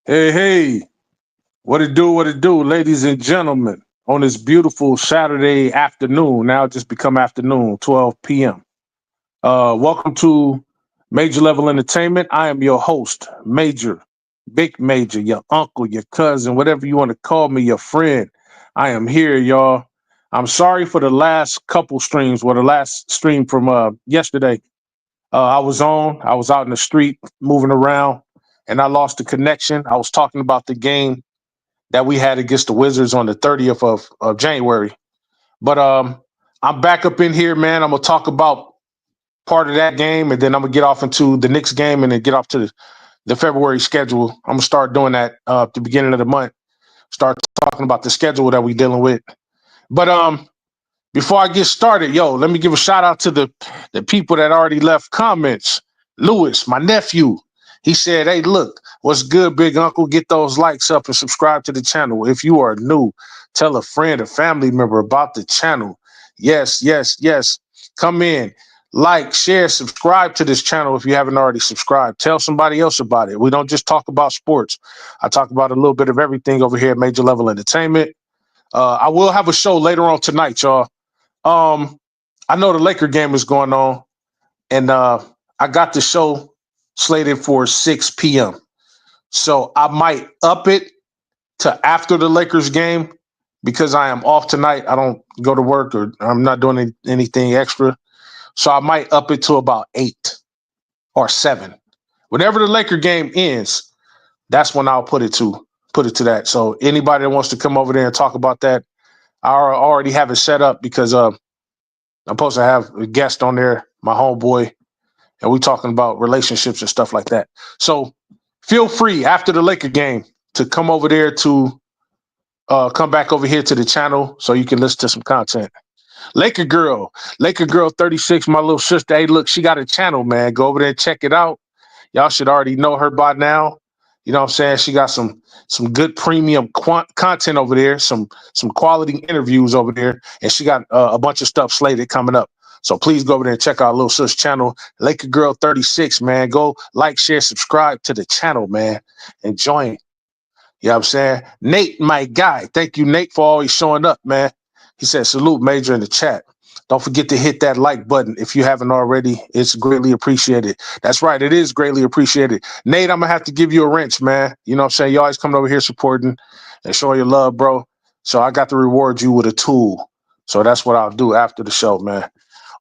Hey, hey, what it do, ladies and gentlemen, on this beautiful Saturday afternoon. Now it just become afternoon, 12 p.m. Welcome to Major Level Entertainment. I am your host, Major, Big Major, your uncle, your cousin, whatever you want to call me, your friend. I am here, y'all. I'm sorry for the last couple streams, the last stream from yesterday. I was out in the street moving around, and I lost the connection. I was talking about the game that we had against the Wizards on the 30th of January. But I'm back up in here, man. I'm gonna talk about part of that game, and then I'm gonna get off into the Knicks game, and then get off to the February schedule. I'm gonna start doing that at the beginning of the month. Start talking about the schedule that we're dealing with. But before I get started, let me give a shout out to the people that already left comments. Lewis, my nephew, he said, "Hey, look, what's good, big uncle? Get those likes up and subscribe to the channel. If you are new, tell a friend, a family member about the channel. Yes, yes, yes. Come in, like, share, subscribe to this channel if you haven't already subscribed. Tell somebody else about it. We don't just talk about sports. I talk about a little bit of everything over here at Major Level Entertainment. I will have a show later on tonight, y'all. Um, I know the Laker game is going on, and I got the show slated for 6 p.m. So I might up it to after the Lakers game because I am off tonight. I don't go to work or I'm not doing anything extra. So I might up it to about 8 or 7. Whenever the Laker game ends, that's when I'll put it to that. So anybody that wants to come over there and talk about that, I already have it set up because I'm supposed to have a guest on there, my homeboy, and we talking about relationships and stuff like that. So feel free after the Laker game to come over there to come back over here to the channel so you can listen to some content. Laker Girl 36, my little sister. Hey, look, she got a channel, man. Go over there and check it out. Y'all should already know her by now. You know what I'm saying? She got some good premium content over there, some quality interviews over there, and she got a bunch of stuff slated coming up. So please go over there and check out little sis channel, Laker Girl 36, man. Go like, share, subscribe to the channel, man, and join. You know what I'm saying? Nate, my guy. Thank you, Nate, for always showing up, man. He said, salute, Major, in the chat. Don't forget to hit that like button if you haven't already. It's greatly appreciated. That's right. It is greatly appreciated. Nate, I'm going to have to give you a wrench, man. You know what I'm saying? You always coming over here supporting and showing your love, bro. So I got to reward you with a tool. So that's what I'll do after the show, man.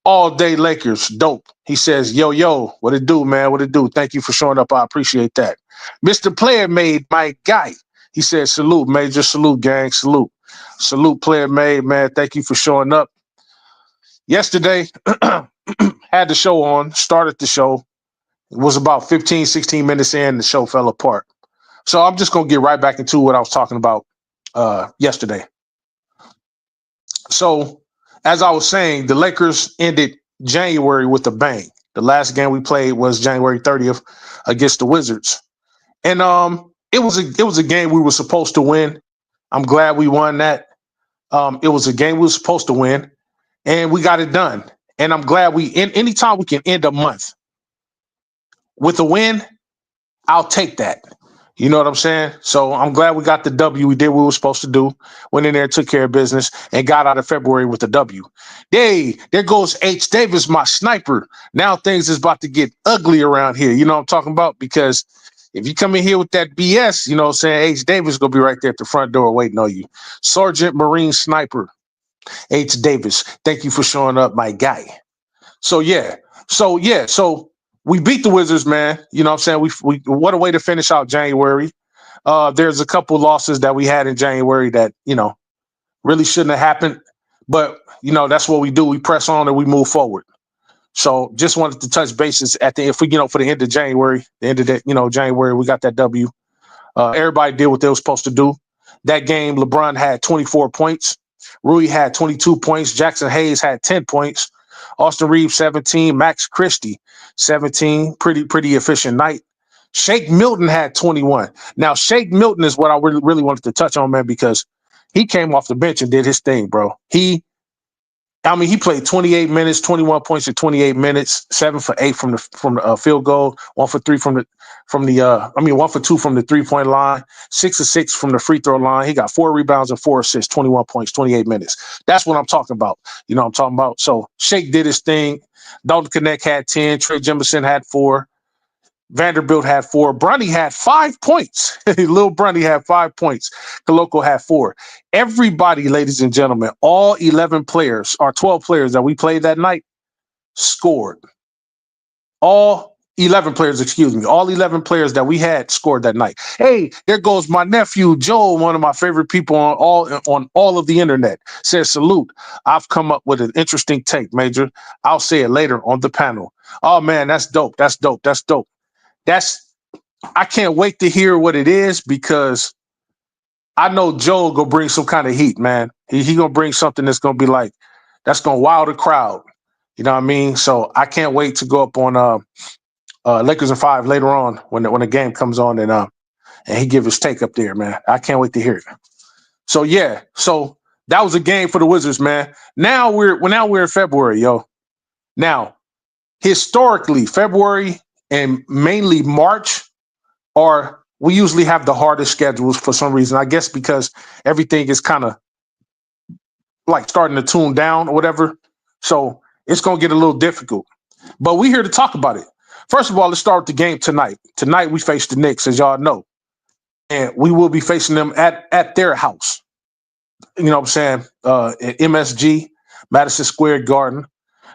All day Lakers, dope. He says, yo, what it do, man? What it do? Thank you for showing up. I appreciate that. Mr. Player Made, my guy. He said, salute, Major, salute, gang, salute. Salute, Player Made, man. Thank you for showing up. Yesterday, had the show on, started the show. It was about 15, 16 minutes in, the show fell apart. So I'm just going to get right back into what I was talking about yesterday. So, as I was saying, the Lakers ended January with a bang. The last game we played was January 30th against the Wizards. And it was a game we were supposed to win. I'm glad we won that. It was a game we were supposed to win, and we got it done. And I'm glad anytime we can end a month with a win, I'll take that. You know what I'm saying? So I'm glad we got the W. We did what we were supposed to do. Went in there, took care of business, and got out of February with the W. Hey, there goes H. Davis, my sniper. Now things is about to get ugly around here. You know what I'm talking about? Because if you come in here with that BS, you know what I'm saying, H. Davis going to be right there at the front door waiting on you. Sergeant Marine Sniper, H. Davis, thank you for showing up, my guy. So we beat the Wizards, man. You know what I'm saying? We what a way to finish out January. There's a couple losses that we had in January that, really shouldn't have happened. But, that's what we do. We press on and we move forward. So just wanted to touch bases at for the end of January, the end of that, January, we got that W. Everybody did what they were supposed to do. That game, LeBron had 24 points. Rui had 22 points. Jackson Hayes had 10 points. Austin Reeves, 17. Max Christie, 17. Pretty efficient night. Shake Milton had 21. Now, Shake Milton is what I really wanted to touch on, man, because he came off the bench and did his thing, bro. He I mean, he played 28 minutes, 21 points in 28 minutes, 7 for 8 from the field goal, 1 for 3 1 for 2 from the 3-point line, 6 for 6 from the free throw line. He got 4 rebounds and 4 assists, 21 points, 28 minutes. That's what I'm talking about. You know what I'm talking about? So Shake did his thing. Dalton Connect had 10. Trey Jemison had 4. Vanderbilt had 4. Brunny had 5 points. Lil Brunny had 5 points. Koloko had 4. Everybody, ladies and gentlemen, all 11 players or 12 players that we played that night scored. All 11 players, all 11 players that we had scored that night. Hey, there goes my nephew, Joel, one of my favorite people on all of the internet. Says, salute. I've come up with an interesting take, Major. I'll say it later on the panel. Oh, man, that's dope. That's dope. That's dope. I can't wait to hear what it is because I know Joe gonna bring some kind of heat, man. He gonna bring something that's gonna be like, that's gonna wow the crowd. You know what I mean? So I can't wait to go up on Lakers in 5 later on when the game comes on and he give his take up there, man. I can't wait to hear it. So yeah, so that was a game for the Wizards, man. Now we're in February, yo. Now, historically, February and mainly March we usually have the hardest schedules for some reason. I guess because everything is kind of like starting to tune down or whatever. So it's going to get a little difficult. But we're here to talk about it. First of all, let's start with the game tonight. Tonight we face the Knicks, as y'all know. And we will be facing them at their house. You know what I'm saying? At MSG, Madison Square Garden.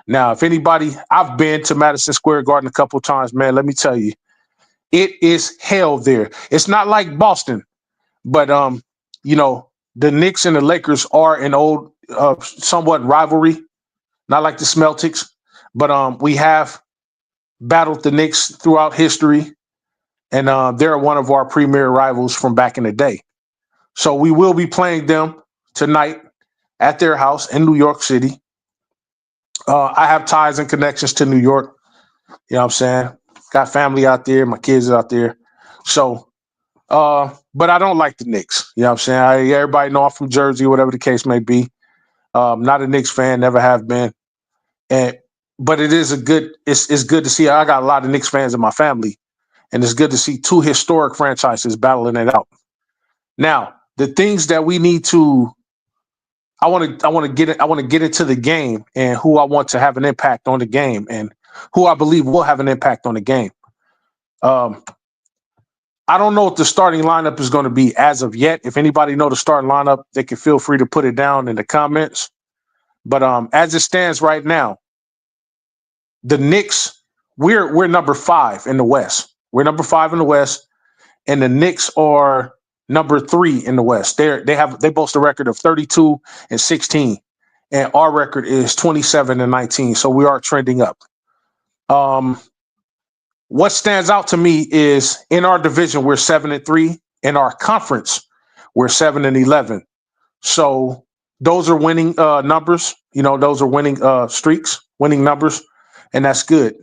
Now, if anybody, I've been to Madison Square Garden a couple of times, man. Let me tell you, it is hell there. It's not like Boston, but the Knicks and the Lakers are an old, somewhat rivalry, not like the Celtics, but we have battled the Knicks throughout history, and they're one of our premier rivals from back in the day. So we will be playing them tonight at their house in New York City. I have ties and connections to New York. You know what I'm saying? Got family out there. My kids are out there. So, but I don't like the Knicks. You know what I'm saying? Everybody know I'm from Jersey, whatever the case may be. Not a Knicks fan, never have been. But it is it's good to see. I got a lot of Knicks fans in my family, and it's good to see 2 historic franchises battling it out. Now, the things that we need to I want to get into the game and who I want to have an impact on the game and who I believe will have an impact on the game. I don't know what the starting lineup is going to be as of yet. If anybody know the starting lineup, they can feel free to put it down in the comments. But as it stands right now, the Knicks, we're number 5 in the West. We're number 5 in the West, and the Knicks are number 3 in the West. They boast a record of 32-16, and our record is 27-19. So we are trending up. What stands out to me is in our division we're 7-3. In our conference we're 7-11. So those are winning numbers. You know, those are winning streaks, winning numbers, and that's good.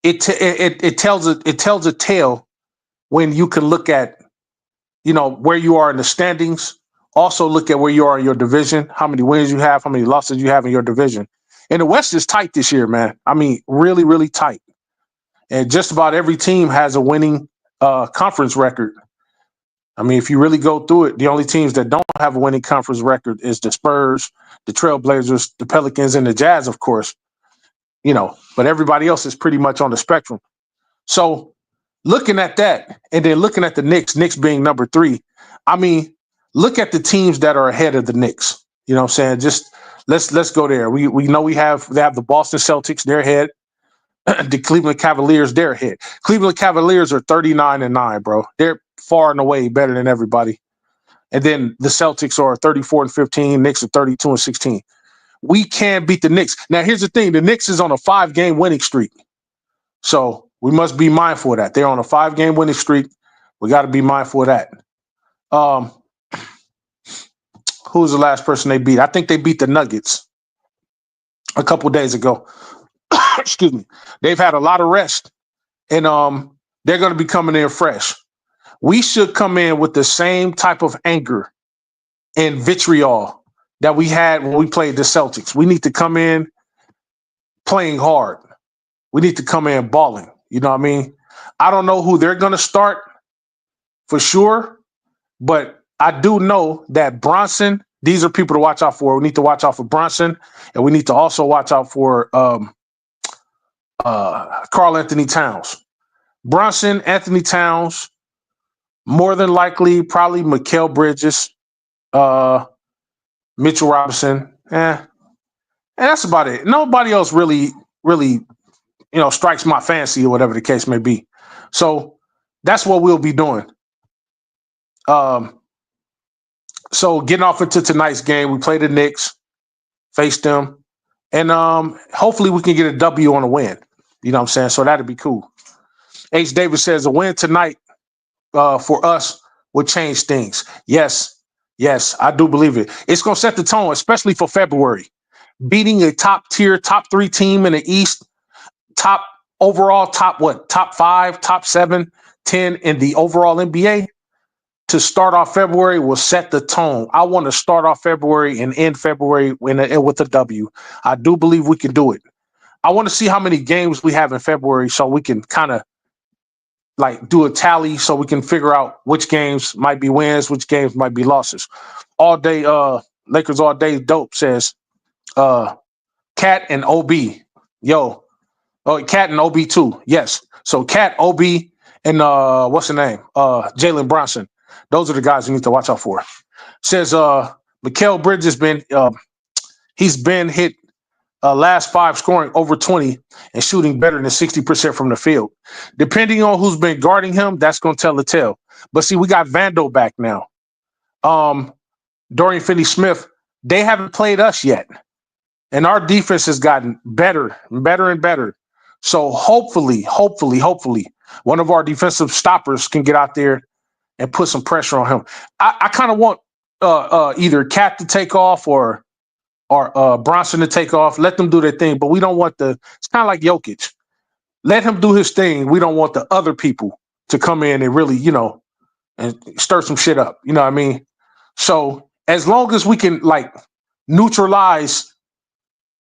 It tells a tale when you can look at, you know, where you are in the standings. Also look at where you are in your division, how many wins you have, how many losses you have in your division. And the West is tight this year, man. I mean, really, really tight. And just about every team has a winning conference record. I mean, if you really go through it, the only teams that don't have a winning conference record is the Spurs, the Trailblazers, the Pelicans, and the Jazz, of course. You know, but everybody else is pretty much on the spectrum. So looking at that and then looking at the Knicks being number 3, I mean, look at the teams that are ahead of the Knicks. You know what I'm saying? Just let's go there. We know they have the Boston Celtics, they're ahead. The Cleveland Cavaliers, they're ahead. Cleveland Cavaliers are 39-9, bro. They're far and away better than everybody. And then the Celtics are 34-15, Knicks are 32-16. We can beat the Knicks. Now, here's the thing. The Knicks is on a 5-game winning streak. So we must be mindful of that. They're on a 5-game winning streak. We got to be mindful of that. Who was the last person they beat? I think they beat the Nuggets a couple days ago. Excuse me. They've had a lot of rest, and they're going to be coming in fresh. We should come in with the same type of anger and vitriol that we had when we played the Celtics. We need to come in playing hard. We need to come in balling. You know what I mean? I don't know who they're going to start for sure, but I do know that Bronson, these are people to watch out for. We need to watch out for Bronson, and we need to also watch out for Karl Anthony Towns. Bronson, Anthony Towns, more than likely, probably Mikal Bridges, Mitchell Robinson. And that's about it. Nobody else really, strikes my fancy or whatever the case may be. So that's what we'll be doing. So getting off into tonight's game, we play the Knicks, face them, and hopefully we can get a W on a win. You know what I'm saying? So that'd be cool. H. Davis says a win tonight for us would change things. Yes, I do believe it. It's going to set the tone, especially for February. Beating a top 3 team in the East, top 5, top 7, 10 in the overall NBA. To start off February will set the tone. I want to start off February and end February with a W. I do believe we can do it. I want to see how many games we have in February so we can kind of like do a tally so we can figure out which games might be wins, which games might be losses. All day, Lakers all day dope says Cat and OB. Yo, Cat and OB too. Yes. So Cat, OB, and what's the name? Jalen Bronson. Those are the guys you need to watch out for. Says Mikal Bridges he's been hit last 5 scoring over 20 and shooting better than 60% from the field. Depending on who's been guarding him, that's going to tell the tale. But see, we got Vando back now. Dorian Finney-Smith, they haven't played us yet. And our defense has gotten better and better and better. So hopefully, one of our defensive stoppers can get out there and put some pressure on him. I kind of want either Cat to take off or Bronson to take off. Let them do their thing, but we don't want it's kind of like Jokic. Let him do his thing. We don't want the other people to come in and really, and stir some shit up. You know what I mean? So as long as we can like neutralize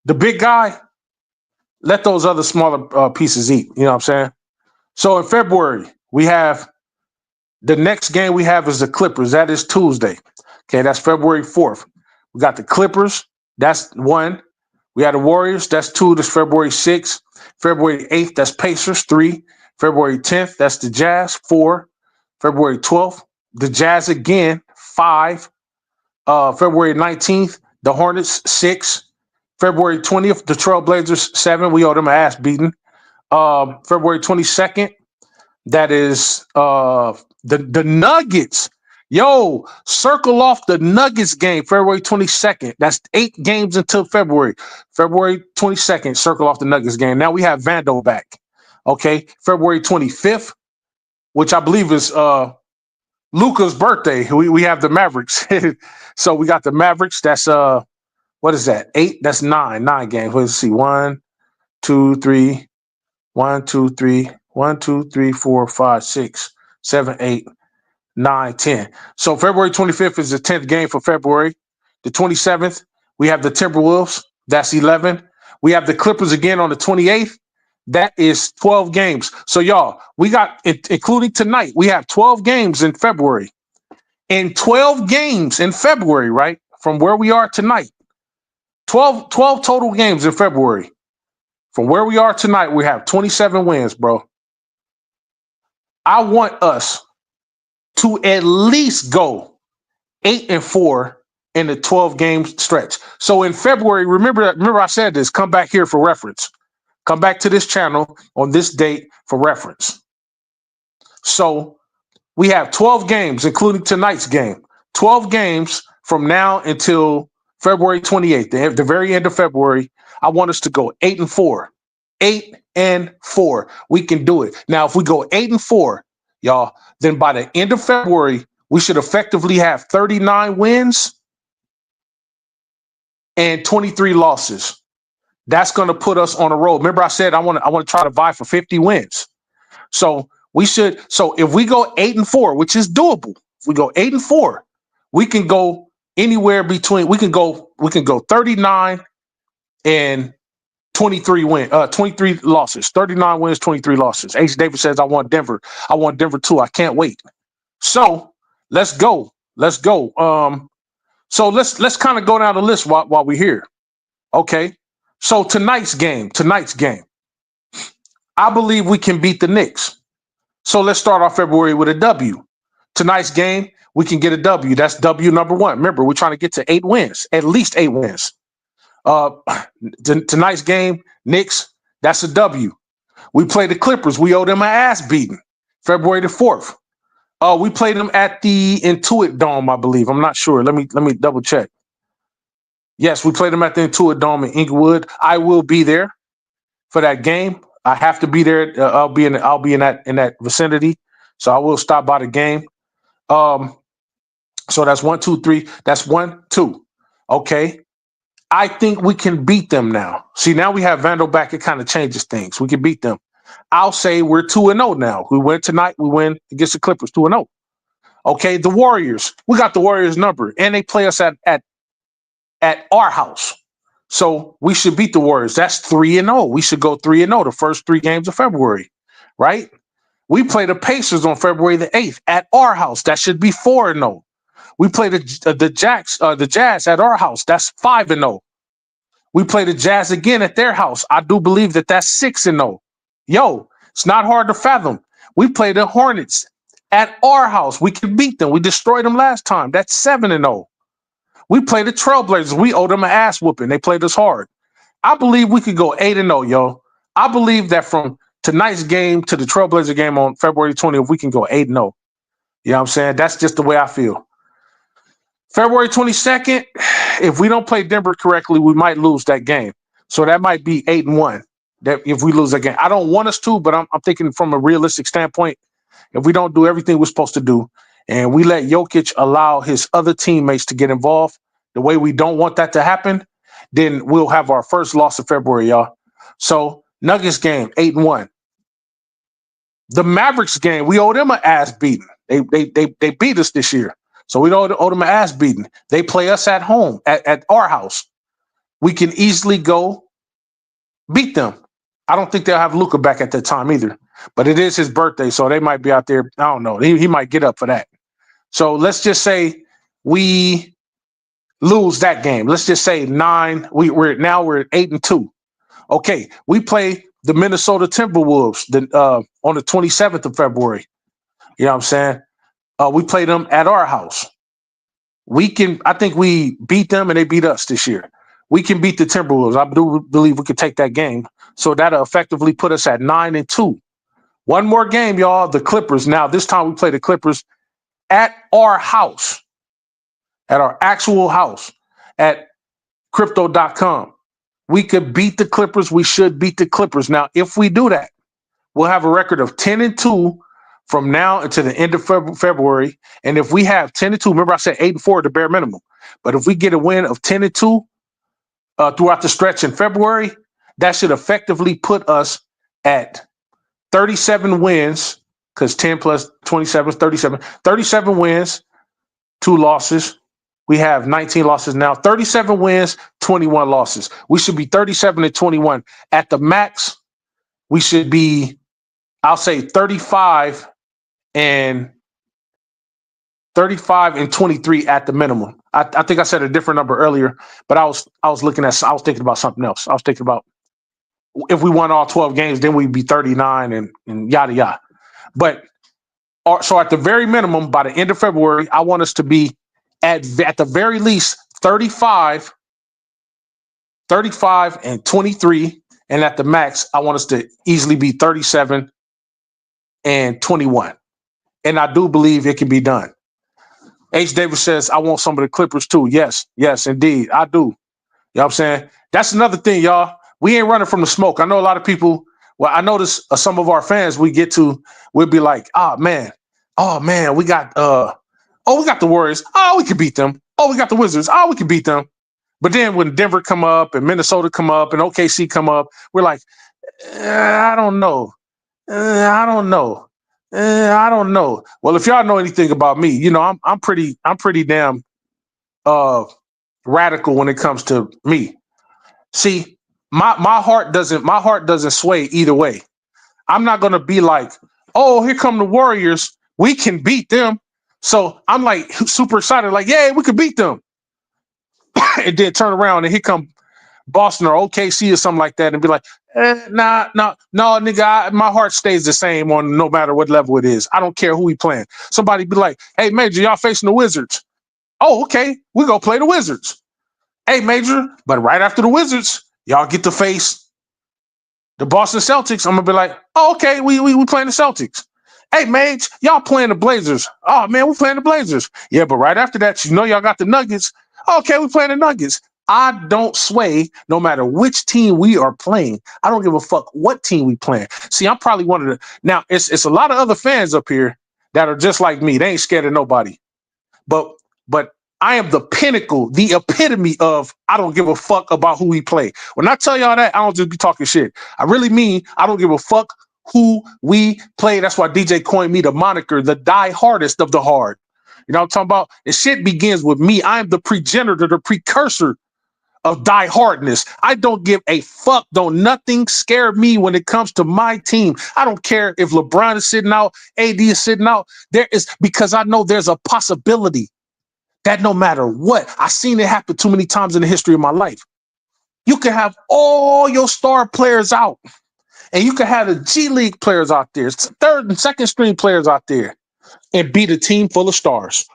the big guy, let those other smaller pieces eat. You know what I'm saying? So in February, we have the next game we have is the Clippers. That is Tuesday. Okay, that's February 4th. We got the Clippers. That's 1. We have the Warriors. That's 2. That's February 6th. February 8th, that's Pacers. 3. February 10th, that's the Jazz. 4. February 12th, the Jazz again. 5. February 19th, the Hornets. 6. February 20th, the Trailblazers. 7. We owe them an ass beating. February 22nd, that is the Nuggets. Yo, circle off the Nuggets game, February 22nd. That's 8 games until February. February 22nd, circle off the Nuggets game. Now we have Vando back. Okay, February 25th, which I believe is Luka's birthday. We have the Mavericks. So we got the Mavericks. That's what is that? 8? That's 9 games. Let's see. 1, 2, 3. 1, 2, 3. 1, 2, 3, 4, 5, 6, 7, 8, 9, 10. So February 25th is the 10th game for February. The 27th, we have the Timberwolves. That's 11. We have the Clippers again on the 28th. That is 12 games. So y'all, we got, including tonight, we have 12 games in February. In 12 games in February, right? From where we are tonight. 12 total games in February. From where we are tonight, we have 27 wins, bro. I want us to at least go 8-4 in the 12 game stretch. So in February, remember I said this, come back here for reference. Come back to this channel on this date for reference. So we have 12 games, including tonight's game. 12 games from now until February 28th, the very end of February. I want us to go 8-4. 8-4. We can do it. Now, if we go 8-4, y'all, then by the end of February, we should effectively have 39 wins and 23 losses. That's going to put us on a roll. Remember, I said I want to try to vie for 50 wins. So we should. So if we go 8-4, which is doable, if we go 8-4, we can go anywhere between. We can go go 39 and 23 losses. 39 wins, 23 losses. H. Davis says, I want Denver. I want Denver too. I can't wait. So let's go. Let's go. So let's kind of go down the list while we're here. Okay. So tonight's game. I believe we can beat the Knicks. So let's start off February with a W. Tonight's game, we can get a W. That's W number one. Remember, we're trying to get to 8 wins, at least 8 wins. Tonight's game, Knicks, that's a W. We play the Clippers. We owe them an ass beating. February the 4th. We played them at the Intuit Dome, I believe. I'm not sure. Let me double check. Yes, we played them at the Intuit Dome in Inglewood. I will be there for that game. I have to be there. I'll be in that vicinity. So I will stop by the game. So that's 1, 2, 3. That's 1, 2. Okay. I think we can beat them now. See, now we have Vandal back. It kind of changes things. We can beat them. I'll say we're 2-0 now. We win tonight. We win against the Clippers 2-0. Okay. The Warriors. We got the Warriors number, and they play us at our house. So we should beat the Warriors. That's 3-0. We should go 3-0 the first 3 games of February, right? We play the Pacers on February the 8th at our house. That should be 4-0. We play the Jazz at our house. That's 5-0. We play the Jazz again at their house. I do believe that's 6-0. Yo, it's not hard to fathom. We play the Hornets at our house. We can beat them. We destroyed them last time. That's 7-0. We play the Trailblazers. We owe them an ass whooping. They played us hard. I believe we could go 8-0, yo. I believe that from tonight's game to the Trailblazer game on February 20th, we can go 8-0. You know what I'm saying? That's just the way I feel. February 22nd, if we don't play Denver correctly, we might lose that game. So that might be 8-1 that if we lose that game. I don't want us to, but I'm thinking from a realistic standpoint, if we don't do everything we're supposed to do and we let Jokic allow his other teammates to get involved the way we don't want that to happen, then we'll have our first loss of February, y'all. So Nuggets game, 8-1. The Mavericks game, we owe them an ass beating. They beat us this year. So we don't owe them an ass beating. They play us at home, at our house. We can easily go beat them. I don't think they'll have Luka back at that time either. But it is his birthday, so they might be out there. I don't know. He might get up for that. So let's just say we lose that game. Let's just say 9. We're at 8-2. Okay, we play the Minnesota Timberwolves on the 27th of February. You know what I'm saying? We play them at our house. I think we beat them and they beat us this year. We can beat the Timberwolves. I do believe we can take that game. So that'll effectively put us at 9-2. One more game, y'all. The Clippers. Now, this time we play the Clippers at our house, at our actual house, at crypto.com. We could beat the Clippers. We should beat the Clippers. Now, if we do that, we'll have a record of 10-2 from now until the end of February. And if we have 10-2, remember I said 8-4 at the bare minimum. But if we get a win of 10-2 throughout the stretch in February, that should effectively put us at 37 wins, because 10 plus 27 is 37. 37 wins, 2 losses. We have 19 losses now. 37 wins, 21 losses. We should be 37-21. At the max, we should be, I'll say 35 and 23 at the minimum. I think I said a different number earlier, but I was thinking about something else. I was thinking about if we won all 12 games, then we'd be 39 and yada yada. But so at the very minimum, by the end of February, I want us to be at the very least 35 and 23, and at the max, I want us to easily be 37 and 21. And I do believe it can be done. H. Davis says, I want some of the Clippers too. Yes, indeed. I do. You know what I'm saying? That's another thing, y'all. We ain't running from the smoke. I know a lot of people, well, I notice some of our fans we'll be like, oh man, we got the Warriors. Oh, we can beat them. Oh, we got the Wizards. Oh, we can beat them. But then when Denver come up and Minnesota come up and OKC come up, we're like, I don't know. I don't know. Well, if y'all know anything about me, you know, I'm pretty damn radical when it comes to me. See, my heart doesn't sway either way. I'm not gonna be like, oh, here come the Warriors. We can beat them. So I'm like super excited, like, yeah, we can beat them. And then turn around and here come Boston or OKC or something like that, and be like, no, nigga, my heart stays the same on no matter what level it is. I don't care who we playing. Somebody be like, hey, Major, y'all facing the Wizards. Oh, okay, we go play the Wizards. Hey, Major, but right after the Wizards, y'all get to face the Boston Celtics. I'm gonna be like, oh, okay, we playing the Celtics. Hey, Mage, y'all playing the Blazers. Oh, man, we playing the Blazers. Yeah, but right after that, y'all got the Nuggets. Okay, we playing the Nuggets. I don't sway no matter which team we are playing. I don't give a fuck what team we playing. See, I'm probably one of the now. It's a lot of other fans up here that are just like me. They ain't scared of nobody. But I am the pinnacle, the epitome of I don't give a fuck about who we play. When I tell y'all that, I don't just be talking shit. I really mean I don't give a fuck who we play. That's why DJ coined me the moniker, the die hardest of the hard. You know what I'm talking about? The shit begins with me. I am the progenitor, the precursor of die hardness. I don't give a fuck. Don't nothing scare me when it comes to my team. I don't care if LeBron is sitting out, AD is sitting out. There is because I know there's a possibility that no matter what, I've seen it happen too many times in the history of my life. You can have all your star players out, and you can have the G League players out there, third and second string players out there, and beat a team full of stars.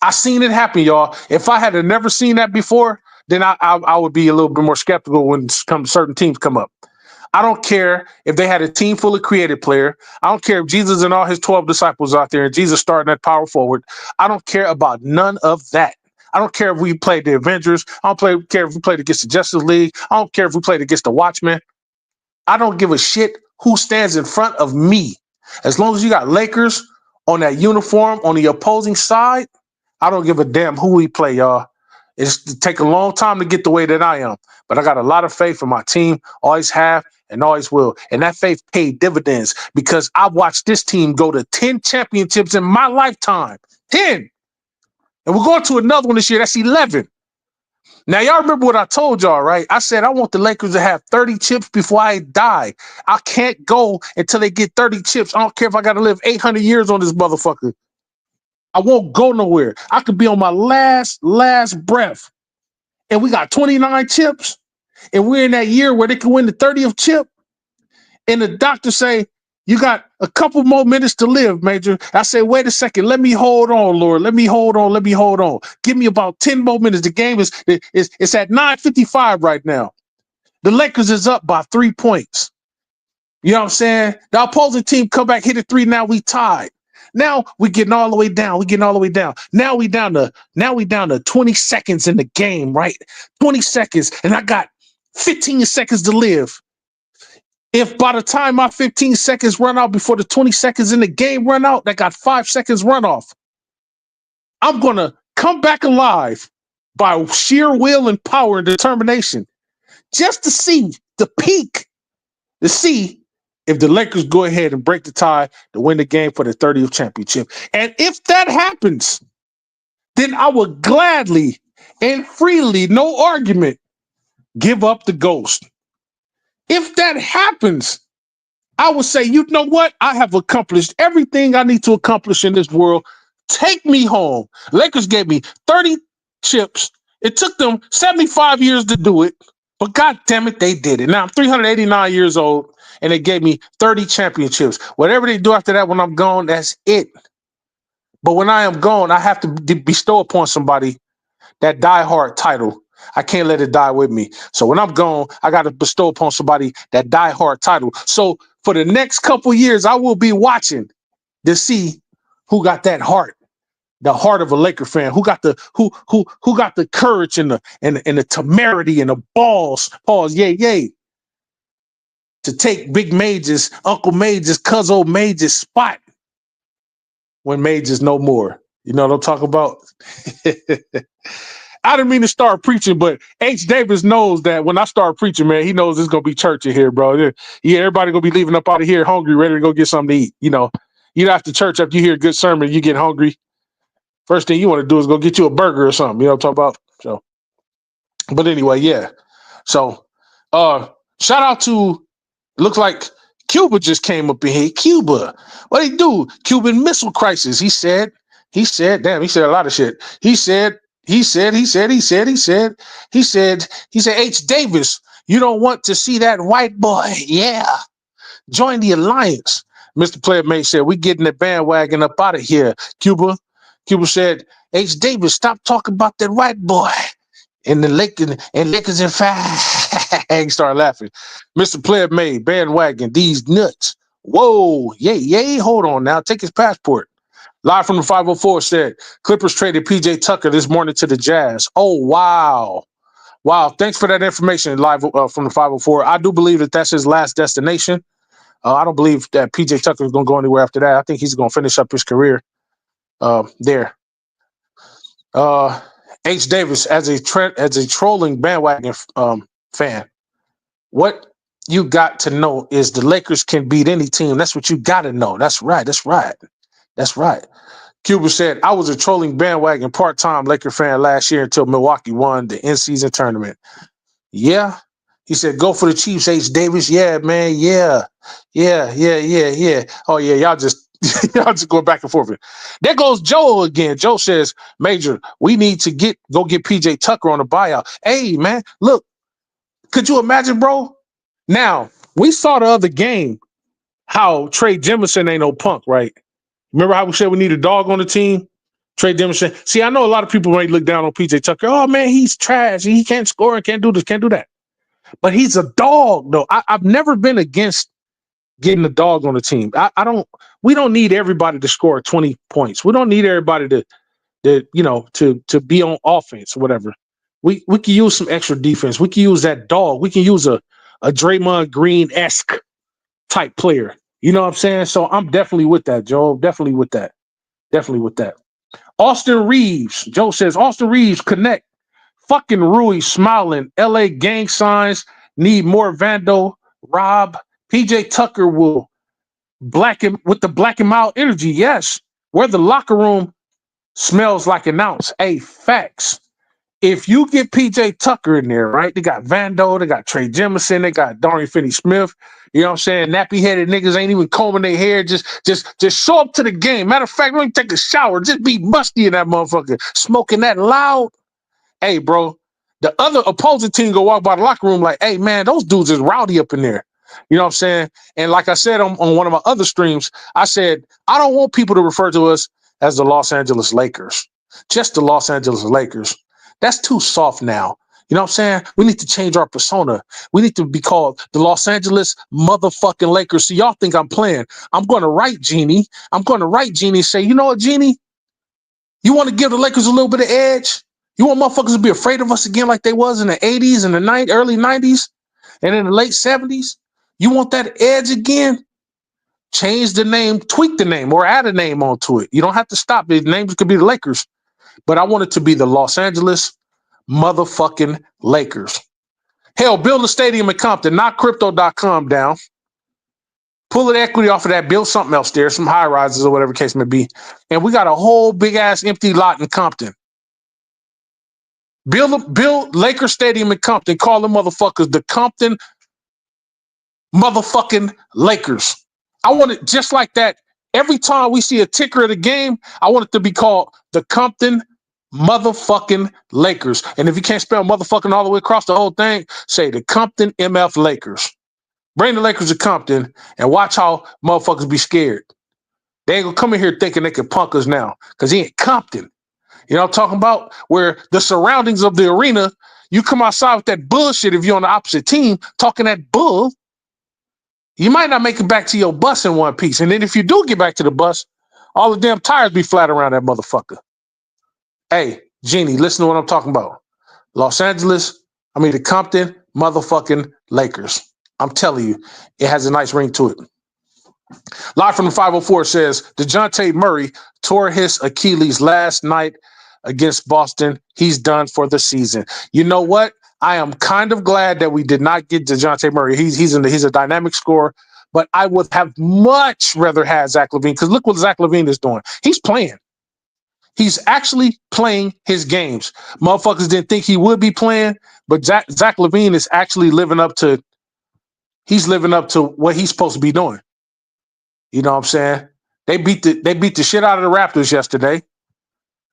I've seen it happen, y'all. If I had never seen that before, then I would be a little bit more skeptical when certain teams come up. I don't care if they had a team full of creative player. I don't care if Jesus and all his 12 disciples out there and Jesus starting at power forward. I don't care about none of that. I don't care if we played the Avengers. I don't care if we played against the Justice League. I don't care if we played against the Watchmen. I don't give a shit who stands in front of me. As long as you got Lakers on that uniform on the opposing side, I don't give a damn who we play, y'all. It's take a long time to get the way that I am, but I got a lot of faith in my team, always have and always will. And that faith paid dividends because I watched this team go to 10 championships in my lifetime. 10. And we're going to another one this year. That's 11. Now, y'all remember what I told y'all, right? I said I want the Lakers to have 30 chips before I die. I can't go until they get 30 chips. I don't care if I got to live 800 years on this motherfucker. I won't go nowhere. I could be on my last breath. And we got 29 chips. And we're in that year where they can win the 30th chip. And the doctor say, you got a couple more minutes to live, Major. I say, wait a second. Let me hold on, Lord. Let me hold on. Give me about 10 more minutes. The game is it's at 9:55 right now. The Lakers is up by 3 points. You know what I'm saying? The opposing team come back, hit a three. Now we tied. Now we getting all the way down. Now we down to 20 seconds in the game, right? 20 seconds, and I got 15 seconds to live. If by the time my 15 seconds run out before the 20 seconds in the game run out, that got 5 seconds run off, I'm gonna come back alive by sheer will and power and determination, just to see the peak, to see if the Lakers go ahead and break the tie to win the game for the 30th championship. And if that happens, then I will gladly and freely, no argument, give up the ghost. If that happens, I would say, you know what? I have accomplished everything I need to accomplish in this world. Take me home. Lakers gave me 30 chips. It took them 75 years to do it, but God damn it, they did it. Now I'm 389 years old, and they gave me 30 championships. Whatever they do after that, when I'm gone, that's it. But when I am gone, I have to bestow upon somebody that diehard title. I can't let it die with me. So when I'm gone, I got to bestow upon somebody that diehard title. So for the next couple years, I will be watching to see who got that heart, the heart of a Laker fan, who got the courage and the temerity and the balls, yay, to take Big Mage's, Uncle Mage's, Cuzzo Mage's spot when Mage is no more. You know what I'm talking about? I didn't mean to start preaching, but H. Davis knows that when I start preaching, man, he knows there's going to be church in here, bro. Yeah, everybody going to be leaving up out of here hungry, ready to go get something to eat. You know, after church, after you hear a good sermon, you get hungry. First thing you want to do is go get you a burger or something. You know what I'm talking about? So But anyway, yeah. So shout out to, looks like Cuba just came up in here. Cuba. What he do? Cuban Missile Crisis. Damn, he said a lot of shit. He said, H. Davis, you don't want to see that white boy. Yeah. Join the alliance. Mr. Player Mate said, we getting the bandwagon up out of here. Cuba said, H. Davis, stop talking about that white boy. And the Lakers and fag start laughing. Mr. Player Made, bandwagon, these nuts. Whoa, yay, hold on now. Take his passport. Live from the 504 said, Clippers traded PJ Tucker this morning to the Jazz. Oh, wow. Wow, thanks for that information, live from the 504. I do believe that that's his last destination. I don't believe that PJ Tucker is going to go anywhere after that. I think he's going to finish up his career there. H. Davis, as a trolling bandwagon fan, what you got to know is the Lakers can beat any team. That's what you got to know. That's right. Cuba said, I was a trolling bandwagon part-time Laker fan last year until Milwaukee won the in-season tournament. Yeah. He said, go for the Chiefs, H. Davis. Yeah, man. Yeah. Oh, yeah, y'all just go back and forth. There goes Joe again. Joe says, Major, we need to go get PJ Tucker on a buyout. Hey, man, look, could you imagine, bro? Now, we saw the other game how Trey Jemison ain't no punk, right? Remember how we said we need a dog on the team? Trey Jemison. See, I know a lot of people might look down on PJ Tucker. Oh, man, he's trash. He can't score and can't do this, can't do that. But he's a dog, though. I've never been against getting a dog on the team. We don't need everybody to score 20 points. We don't need everybody to be on offense or whatever. We can use some extra defense. We can use that dog. We can use a Draymond Green-esque type player. You know what I'm saying? So I'm definitely with that, Joe. Definitely with that. Austin Reeves. Joe says, Austin Reeves, connect. Fucking Rui smiling. LA gang signs. Need more Vando. Rob. PJ Tucker will blacken with the black and mild energy. Yes. Where the locker room smells like an ounce. Hey, facts. If you get PJ Tucker in there, right? They got Vando, they got Trey Jemison, they got Dorian Finney-Smith. You know what I'm saying? Nappy-headed niggas ain't even combing their hair. Just show up to the game. Matter of fact, don't even take a shower. Just be musty in that motherfucker. Smoking that loud. Hey, bro, the other opposing team go walk by the locker room like, hey, man, those dudes is rowdy up in there. You know what I'm saying? And like I said on one of my other streams, I said, I don't want people to refer to us as the Los Angeles Lakers. Just the Los Angeles Lakers. That's too soft now. You know what I'm saying? We need to change our persona. We need to be called the Los Angeles motherfucking Lakers. So y'all think I'm playing. I'm going to write Jeannie. And say, you know what, Jeannie? You want to give the Lakers a little bit of edge? You want motherfuckers to be afraid of us again like they was in the 80s and the early 90s and in the late 70s? You want that edge again? Change the name, tweak the name, or add a name onto it. You don't have to stop. The names could be the Lakers. But I want it to be the Los Angeles motherfucking Lakers. Hell, build a stadium in Compton, knock crypto.com down. Pull the equity off of that, build something else there, some high rises or whatever the case may be. And we got a whole big ass empty lot in Compton. Build Lakers Stadium in Compton. Call them motherfuckers the Compton motherfucking Lakers. I want it just like that. Every time we see a ticker of the game, I want it to be called the Compton motherfucking Lakers. And if you can't spell motherfucking all the way across the whole thing, say the Compton MF Lakers. Bring the Lakers to Compton and watch how motherfuckers be scared. They ain't gonna come in here thinking they can punk us now because he ain't Compton. You know what I'm talking about? Where the surroundings of the arena, you come outside with that bullshit if you're on the opposite team talking that bull, you might not make it back to your bus in one piece. And then if you do get back to the bus, all the damn tires be flat around that motherfucker. Hey, Jeannie, listen to what I'm talking about. The Compton motherfucking Lakers. I'm telling you, it has a nice ring to it. Live from the 504 says, DeJounte Murray tore his Achilles last night against Boston. He's done for the season. You know what? I am kind of glad that we did not get DeJounte Murray. He's a dynamic scorer, but I would have much rather had Zach LaVine because look what Zach LaVine is doing. He's playing. He's actually playing his games. Motherfuckers didn't think he would be playing, but Zach LaVine is actually living up to what he's supposed to be doing. You know what I'm saying? They beat the shit out of the Raptors yesterday.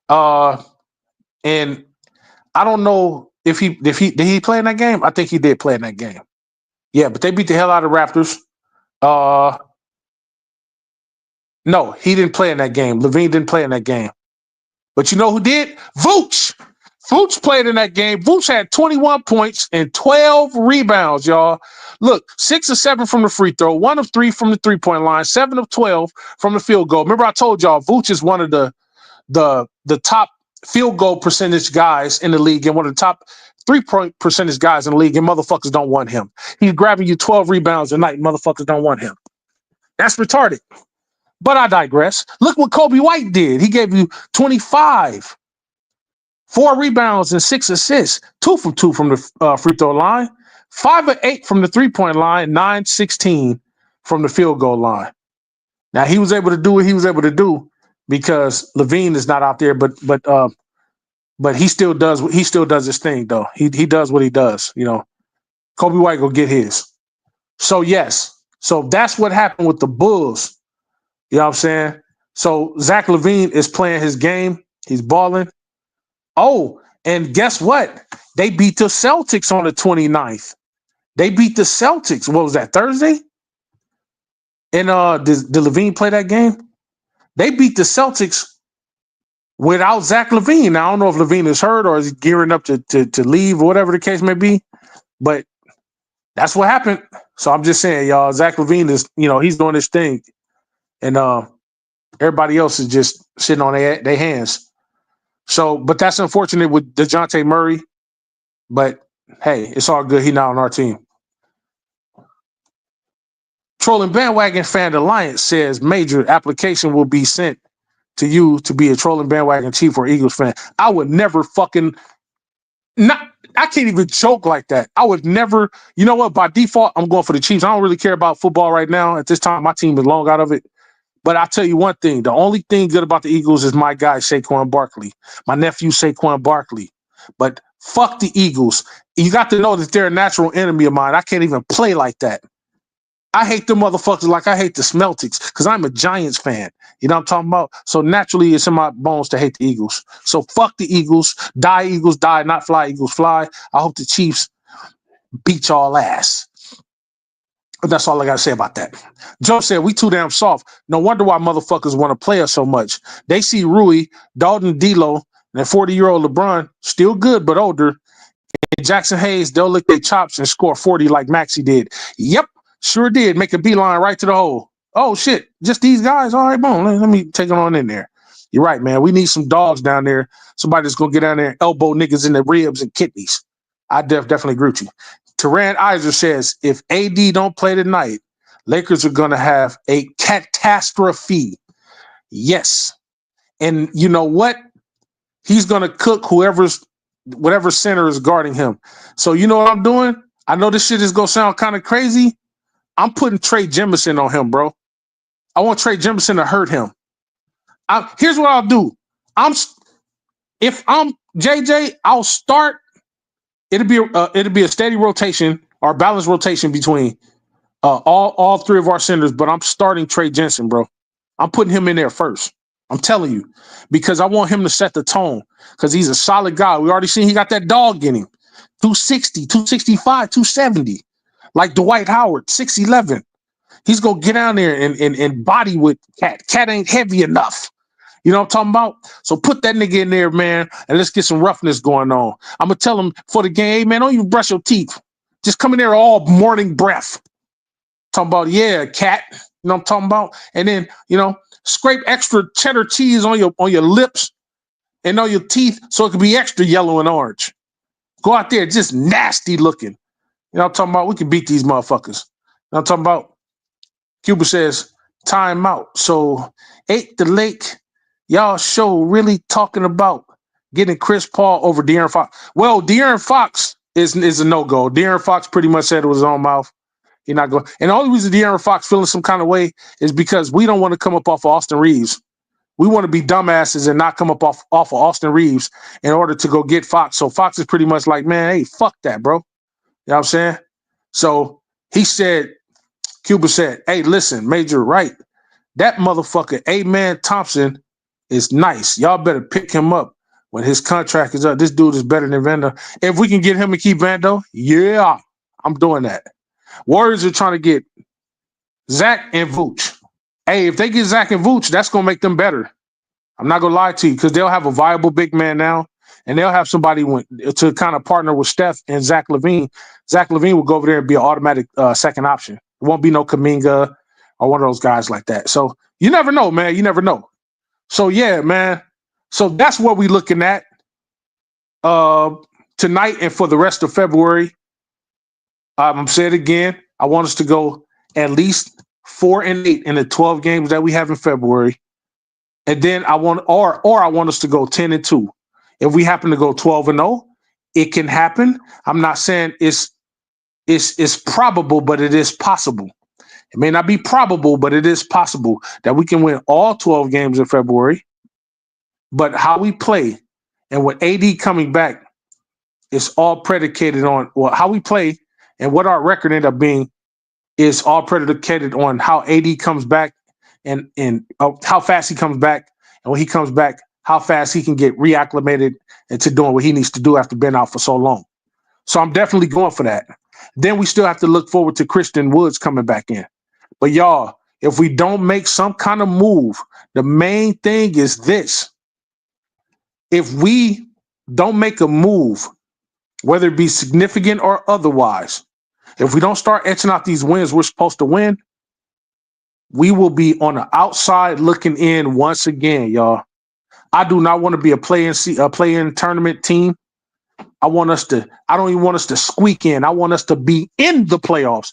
And I don't know if he did he play in that game? I think he did play in that game. Yeah, but they beat the hell out of the Raptors. No, he didn't play in that game. LaVine didn't play in that game. But you know who did? Vooch. Vooch played in that game. Vooch had 21 points and 12 rebounds, y'all. Look, 6 of 7 from the free throw, 1 of 3 from the three-point line, 7 of 12 from the field goal. Remember I told y'all Vooch is one of the top field goal percentage guys in the league and one of the top three-point percentage guys in the league, and motherfuckers don't want him. He's grabbing you 12 rebounds a night, and motherfuckers don't want him. That's retarded. But I digress. Look what Kobe White did. He gave you 25, 4 rebounds and 6 assists, 2 from 2 from the free throw line, 5 of 8 from the three-point line, 9-16 from the field goal line. Now he was able to do what he was able to do because LaVine is not out there, but he still does his thing though. He does what he does. You know, Kobe White go get his. So yes, so that's what happened with the Bulls. You know what I'm saying? So Zach LaVine is playing his game. He's balling. Oh, and guess what? They beat the Celtics on the 29th. They beat the Celtics. What was that, Thursday? And did LaVine play that game? They beat the Celtics without Zach LaVine. Now, I don't know if LaVine is hurt or is he gearing up to leave or whatever the case may be, but that's what happened. So I'm just saying, y'all, Zach LaVine is, he's doing his thing. And everybody else is just sitting on their hands. So, but that's unfortunate with DeJounte Murray. But hey, it's all good. He's not on our team. Trolling Bandwagon Fan Alliance says major application will be sent to you to be a Trolling Bandwagon Chief or Eagles fan. I would never I can't even joke like that. I would never, you know what? By default, I'm going for the Chiefs. I don't really care about football right now. At this time, my team is long out of it. But I'll tell you one thing. The only thing good about the Eagles is my guy, Saquon Barkley. My nephew, Saquon Barkley. But fuck the Eagles. You got to know that they're a natural enemy of mine. I can't even play like that. I hate them motherfuckers like I hate the Smeltics because I'm a Giants fan. You know what I'm talking about? So naturally, it's in my bones to hate the Eagles. So fuck the Eagles. Die, Eagles, die. Not fly, Eagles, fly. I hope the Chiefs beat y'all ass. But that's all I got to say about that. Joe said, we too damn soft. No wonder why motherfuckers want to play us so much. They see Rui, Dalton D'Lo, and 40-year-old LeBron, still good but older, and Jackson Hayes, they'll lick their chops and score 40 like Maxey did. Yep, sure did. Make a beeline right to the hole. Oh, shit, just these guys? All right, boom, let me take it on in there. You're right, man. We need some dogs down there. Somebody that's going to get down there and elbow niggas in the ribs and kidneys. I definitely agree with you. Teran Iser says, if AD don't play tonight, Lakers are going to have a catastrophe. Yes. And you know what? He's going to cook whatever center is guarding him. So you know what I'm doing? I know this shit is going to sound kind of crazy. I'm putting Trey Jemison on him, bro. I want Trey Jemison to hurt him. Here's what I'll do. If I'm JJ, I'll start. It'll be a steady rotation or balanced rotation between all three of our centers, but I'm starting Trey Jensen, bro. I'm putting him in there first. I'm telling you, because I want him to set the tone because he's a solid guy. We already seen he got that dog in him. 260, 265, 270. Like Dwight Howard, 6'11". He's going to get down there and body with Cat. Cat ain't heavy enough. You know what I'm talking about? So put that nigga in there, man, and let's get some roughness going on. I'm going to tell him for the game, hey, man, don't even brush your teeth. Just come in there all morning breath. Talking about, yeah, Cat. You know what I'm talking about? And then, scrape extra cheddar cheese on your lips and on your teeth so it can be extra yellow and orange. Go out there just nasty looking. You know what I'm talking about? We can beat these motherfuckers. You know what I'm talking about? Cuba says, time out. So, ate the lake. Y'all show really talking about getting Chris Paul over De'Aaron Fox. Well, De'Aaron Fox is a no-go. De'Aaron Fox pretty much said it was his own mouth. He's not going. And the only reason De'Aaron Fox feeling some kind of way is because we don't want to come up off of Austin Reeves. We want to be dumbasses and not come up off of Austin Reeves in order to go get Fox. So Fox is pretty much like, man, hey, fuck that, bro. You know what I'm saying? So he said, Cuba said, hey, listen, Major Wright, that motherfucker, A-Man Thompson, is nice. Y'all better pick him up when his contract is up. This dude is better than Vando. If we can get him and keep Vando, yeah, I'm doing that. Warriors are trying to get Zach and Vooch. Hey, if they get Zach and Vooch, that's going to make them better. I'm not going to lie to you because they'll have a viable big man now, and they'll have somebody to kind of partner with Steph and Zach LaVine. Zach LaVine will go over there and be an automatic second option. It won't be no Kuminga or one of those guys like that. So you never know, man. You never know. So, yeah, man. So that's what we're looking at tonight and for the rest of February. I'm saying it again. I want us to go at least 4-8 in the 12 games that we have in February. And then I want us to go 10-2. If we happen to go 12-0, it can happen. I'm not saying it's probable, but it is possible. It may not be probable, but it is possible that we can win all 12 games in February. But how we play and with AD coming back is all predicated on how we play and what our record ended up being is all predicated on how AD comes back and how fast he comes back. And when he comes back, how fast he can get reacclimated into doing what he needs to do after being out for so long. So I'm definitely going for that. Then we still have to look forward to Christian Woods coming back in. But y'all, if we don't make some kind of move, the main thing is this. If we don't make a move, whether it be significant or otherwise, if we don't start etching out these wins we're supposed to win, we will be on the outside looking in once again, y'all. I do not want to be a play-in tournament team. I don't even want us to squeak in. I want us to be in the playoffs,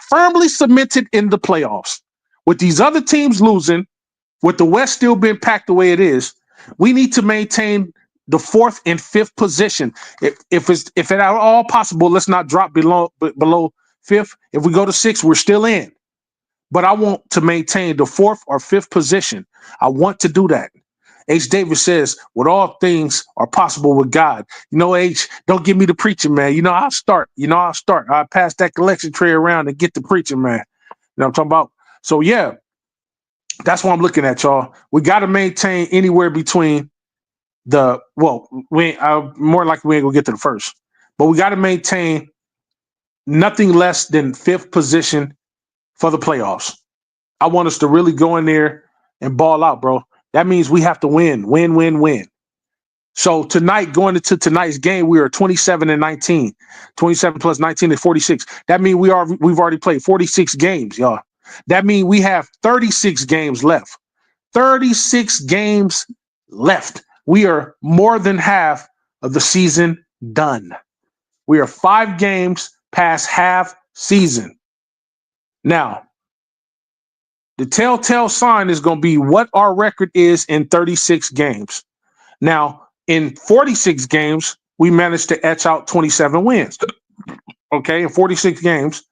firmly cemented in the playoffs. With these other teams losing, with the West still being packed the way it is, we need to maintain the 4th and 5th position. If it at all possible, let's not drop below 5th. If we go to 6th, we're still in. But I want to maintain the 4th or 5th position. I want to do that. H. Davis says, "With all things are possible with God." You know, H, don't give me the preaching, man. I'll start. I'll pass that collection tray around and get the preaching, man. You know what I'm talking about? So, yeah, that's what I'm looking at, y'all. We got to maintain anywhere between more likely we ain't gonna get to the first, but we got to maintain nothing less than 5th position for the playoffs. I want us to really go in there and ball out, bro. That means we have to win. So tonight, going into tonight's game, we are 27-19. 27 plus 19 is 46. That means we've already played 46 games, y'all. That means we have 36 games left. 36 games left. We are more than half of the season done. We are 5 games past half season. Now, the telltale sign is going to be what our record is in 36 games. Now, in 46 games, we managed to etch out 27 wins. Okay, in 46 games,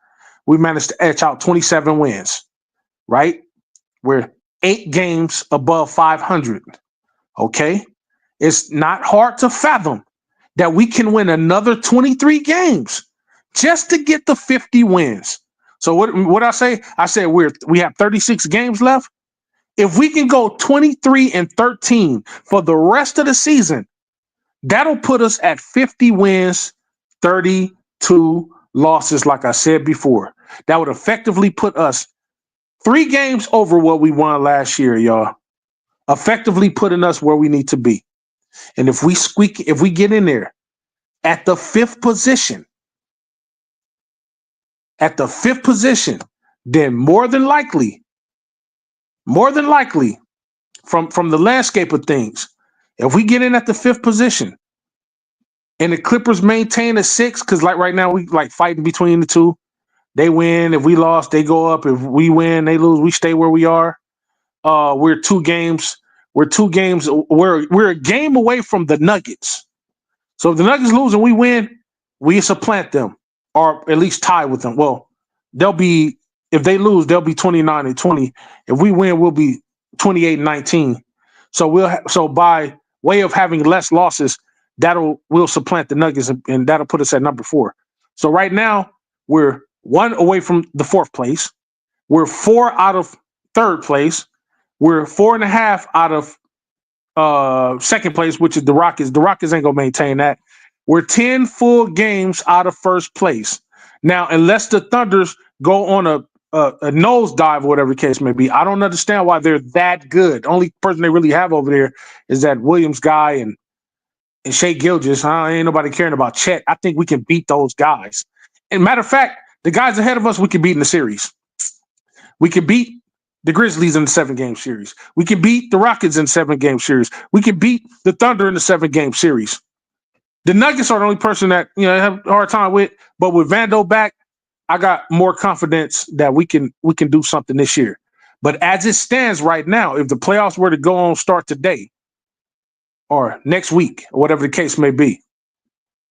we managed to etch out 27 wins, right? We're 8 games above 500. Okay, it's not hard to fathom that we can win another 23 games just to get the 50 wins. So what I say? I said we have 36 games left. If we can go 23-13 for the rest of the season, that'll put us at 50 wins, 32 losses, like I said before. That would effectively put us 3 games over what we won last year, y'all. Effectively putting us where we need to be. And if we get in there at the 5th position, then more than likely, from the landscape of things, if we get in at the 5th position and the Clippers maintain a 6, because like right now we like fighting between the two. They win. If we lost, they go up. If we win, they lose. We stay where we are. We're 2 games. We're a game away from the Nuggets. So if the Nuggets lose and we win, we supplant them, or at least tie with them. Well, if they lose, they'll be 29-20. If we win, we'll be 28-19. So so by way of having less losses, will supplant the Nuggets, and that'll put us at number 4. So right now we're 1 away from the 4th place. We're 4 out of 3rd place. We're 4.5 out of 2nd place, which is the Rockets. The Rockets ain't gonna maintain that. We're 10 full games out of 1st place. Now, unless the Thunders go on a nosedive or whatever the case may be, I don't understand why they're that good. The only person they really have over there is that Williams guy and Shea Gilgeous. Ain't nobody caring about Chet. I think we can beat those guys. And matter of fact, the guys ahead of us, we can beat in the series. We can beat the Grizzlies in the 7-game series. We can beat the Rockets in the 7-game series. We can beat the Thunder in the 7-game series. The Nuggets are the only person that I have a hard time with. But with Vando back, I got more confidence that we can do something this year. But as it stands right now, if the playoffs were to go on start today or next week, or whatever the case may be,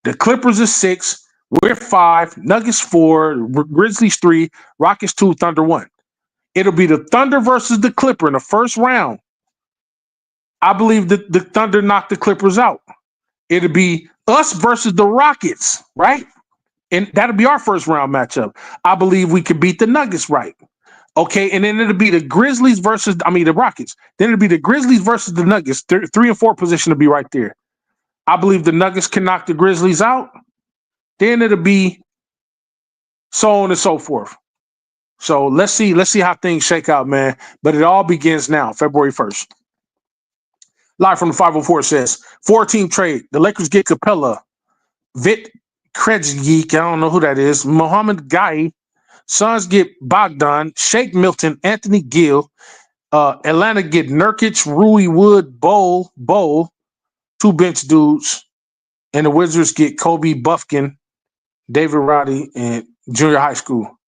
the Clippers is 6, we're 5, Nuggets 4, Grizzlies 3, Rockets 2, Thunder 1. It'll be the Thunder versus the Clipper in the first round. I believe that the Thunder knocked the Clippers out. It'll be us versus the Rockets, right? And that'll be our first round matchup. I believe we could beat the Nuggets, right? Okay, and then it'll be the Grizzlies versus, the Rockets. Then it'll be the Grizzlies versus the Nuggets. 3 and 4 position to be right there. I believe the Nuggets can knock the Grizzlies out. Then it'll be so on and so forth. So let's see how things shake out, man. But it all begins now, February 1st. Live from the 504 says, 4-team trade. The Lakers get Capella, Vit Krejcik, I don't know who that is, Mohamed Guy. Suns get Bogdan, Shake Milton, Anthony Gill. Atlanta get Nurkic, Rui Wood, Bowl, 2 bench dudes. And the Wizards get Kobe Buffkin, David Roddy, and junior high school.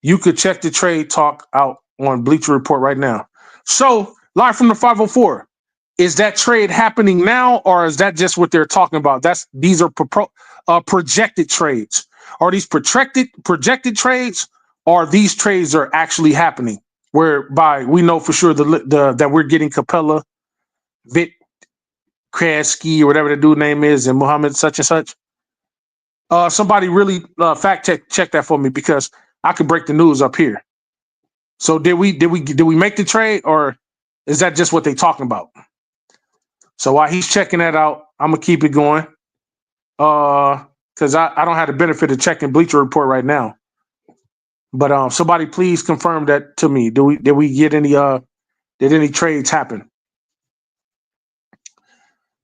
You could check the trade talk out on Bleacher Report right now. So, live from the 504. Is that trade happening now, or is that just what they're talking about? These are projected trades. Are these projected trades, or these trades are actually happening? Whereby we know for sure that we're getting Capella, Vit Krejcik, or whatever the dude name is, and Muhammad such and such. Somebody really fact check that for me, because I can break the news up here. So did we make the trade, or is that just what they talking about? So while he's checking that out, I'm gonna keep it going. Because I don't have the benefit of checking Bleacher Report right now. But somebody please confirm that to me. Did we get any did any trades happen?